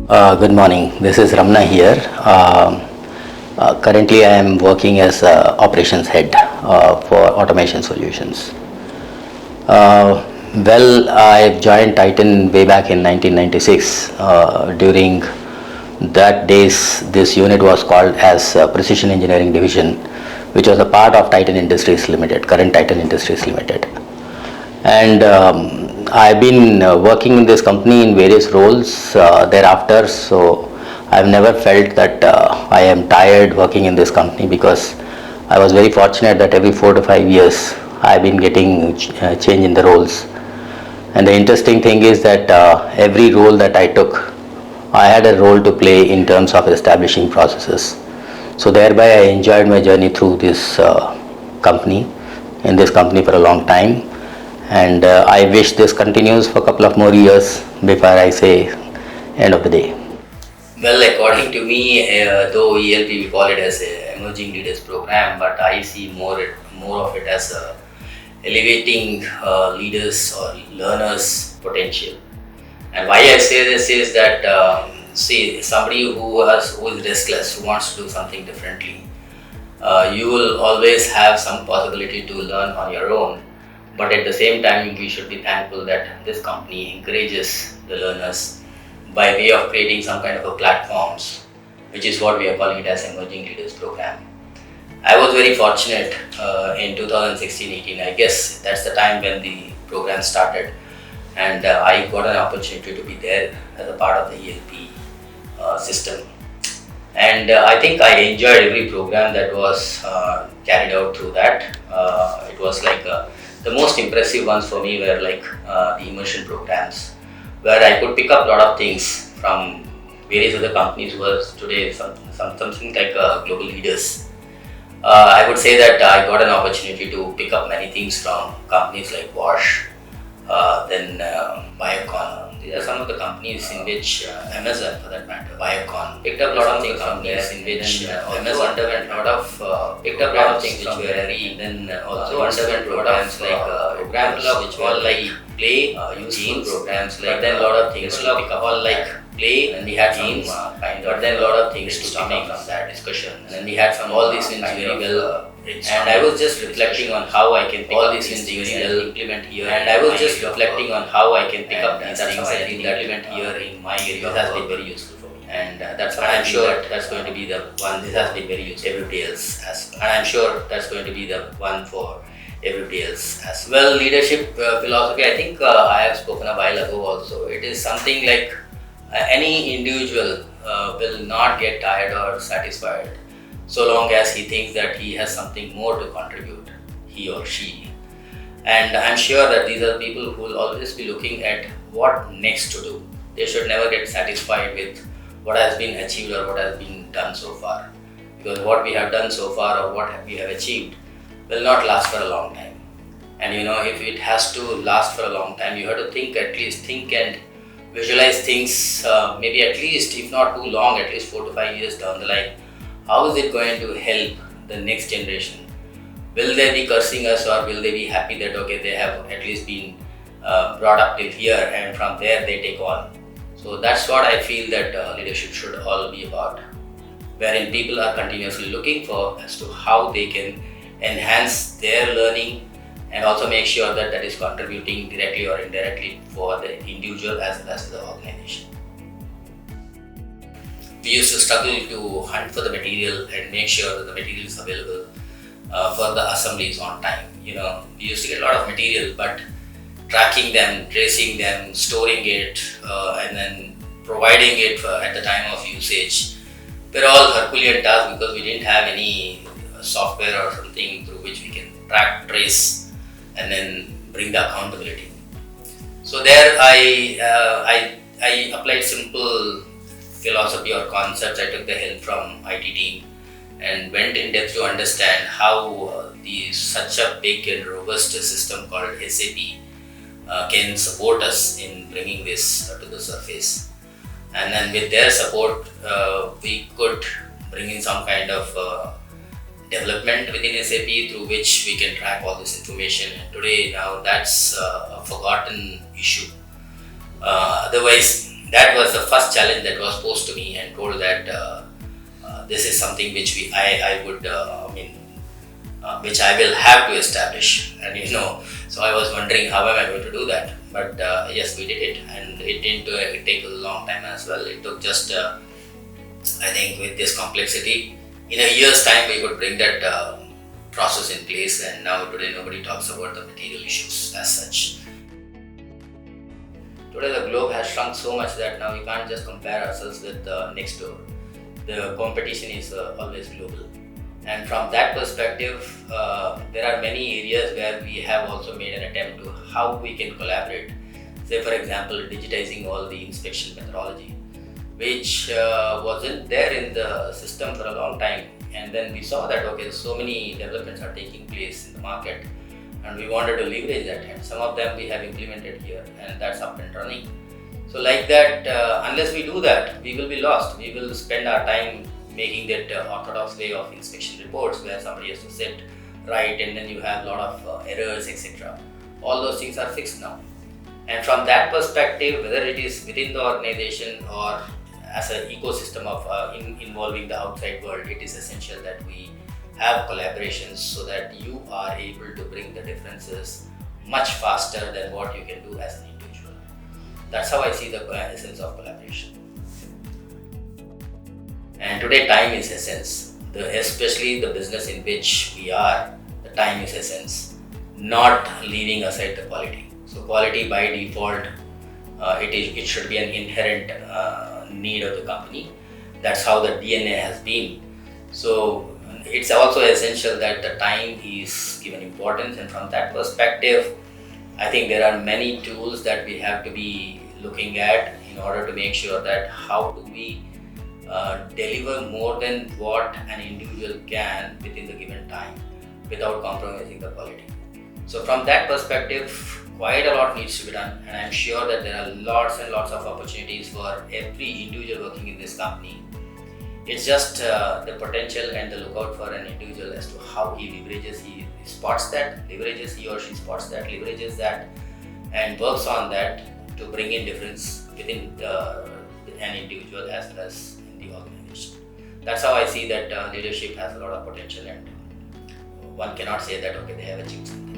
Good morning. This is Ramana here. Currently, I am working as operations head for automation solutions. I joined Titan way back in 1996. During that days, this unit was called as Precision Engineering Division, which was a part of Titan Industries Limited, current Titan Industries Limited. And I've been working in this company in various roles thereafter, so I've never felt that I am tired working in this company, because I was very fortunate that every 4 to 5 years I've been getting change in the roles. And the interesting thing is that every role that I took, I had a role to play in terms of establishing processes. So thereby I enjoyed my journey through this company, in this company for a long time. And I wish this continues for a couple of more years before I say end of the day. Well, according to me, though ELP we call it as a emerging leaders program, but I see more of it as a elevating leaders or learners potential. And why I say this is that see, somebody who is restless, who wants to do something differently, you will always have some possibility to learn on your own. But at the same time, we should be thankful that this company encourages the learners by way of creating some kind of a platforms, which is what we are calling it as Emerging Leaders Program. I was very fortunate in 2016-18. I guess that's the time when the program started, and I got an opportunity to be there as a part of the ELP system. And I think I enjoyed every program that was carried out through that. It was like the most impressive ones for me were like the immersion programs, where I could pick up a lot of things from various other companies who are today something like global leaders. I would say that I got an opportunity to pick up many things from companies like Bosch, then Biocon. These are some of the companies in which Amazon, for that matter, Biocon, picked up a lot of things from there, in which Amazon underwent a lot of picked up a lot of things which were very, then also underwent programs like programs which were like play, useful programs like, but then a lot of things to pick up, all like play, and we had some but then a lot of things to come from that discussion, and then we had some all these things very well. And I was just reflecting on how I can pick all these things very well implement here. And I was just reflecting on how I can pick up these things and implement here in my area. This has been very useful for me, and that's what I'm sure that's going to be the one. This has been very useful. Everybody else as well, and I'm sure that's going to be the one for everybody else as well. Leadership philosophy, I think I have spoken a while ago also. It is something like any individual will not get tired or satisfied so long as he thinks that he has something more to contribute, he or she. And I'm sure that these are people who will always be looking at what next to do. They should never get satisfied with what has been achieved or what has been done so far. Because what we have done so far or what we have achieved will not last for a long time. And if it has to last for a long time, you have to think and visualize things, maybe at least, if not too long, at least 4 to 5 years down the line. How is it going to help the next generation? Will they be cursing us, or will they be happy that okay, they have at least been brought up till here, and from there they take on? So that's what I feel that leadership should all be about, wherein people are continuously looking for as to how they can enhance their learning and also make sure that that is contributing directly or indirectly for the individual as well as the organization. We used to struggle to hunt for the material and make sure that the material is available for the assemblies on time. We used to get a lot of material, but tracking them, tracing them, storing it, and then providing it at the time of usage were all Herculean tasks, because we didn't have any software or something through which we can track, trace, and then bring the accountability. So there I applied simple philosophy or concepts. I took the help from IT team and went in depth to understand how such a big and robust system called SAP can support us in bringing this to the surface. And then with their support, we could bring in some kind of development within SAP through which we can track all this information. And today now that's a forgotten issue. Otherwise, that was the first challenge that was posed to me and told that this is something which I would which I will have to establish. And so I was wondering how am I going to do that. But yes, we did it, and it didn't take a long time as well. It took just I think with this complexity, in a year's time we could bring that process in place, and now today nobody talks about the material issues as such. Today the globe has shrunk so much that now we can't just compare ourselves with next door. The competition is always global, and from that perspective there are many areas where we have also made an attempt to how we can collaborate. Say for example, digitizing all the inspection methodology, which wasn't there in the system for a long time, and then we saw that okay, so many developments are taking place in the market, and we wanted to leverage that, and some of them we have implemented here, and that's up and running. So like that, unless we do that, we will be lost. We will spend our time making that orthodox way of inspection reports where somebody has to sit, write, and then you have a lot of errors, etc. All those things are fixed now. And from that perspective, whether it is within the organization or as an ecosystem of involving the outside world, it is essential that we have collaborations so that you are able to bring the differences much faster than what you can do as an individual. That's how I see the essence of collaboration. And today time is essence, especially the business in which we are, the time is essence, not leaving aside the quality. So quality by default, it should be an inherent need of the company. That's how the DNA has been. So it's also essential that the time is given importance, and from that perspective, I think there are many tools that we have to be looking at in order to make sure that how do we deliver more than what an individual can within the given time without compromising the quality. So from that perspective, quite a lot needs to be done, and I'm sure that there are lots and lots of opportunities for every individual working in this company. It's just the potential and the lookout for an individual as to how he leverages, he spots that, leverages, he or she spots that, leverages that, and works on that to bring in difference within an individual as well as in the organization. That's how I see that leadership has a lot of potential, and one cannot say that okay, they have achieved something.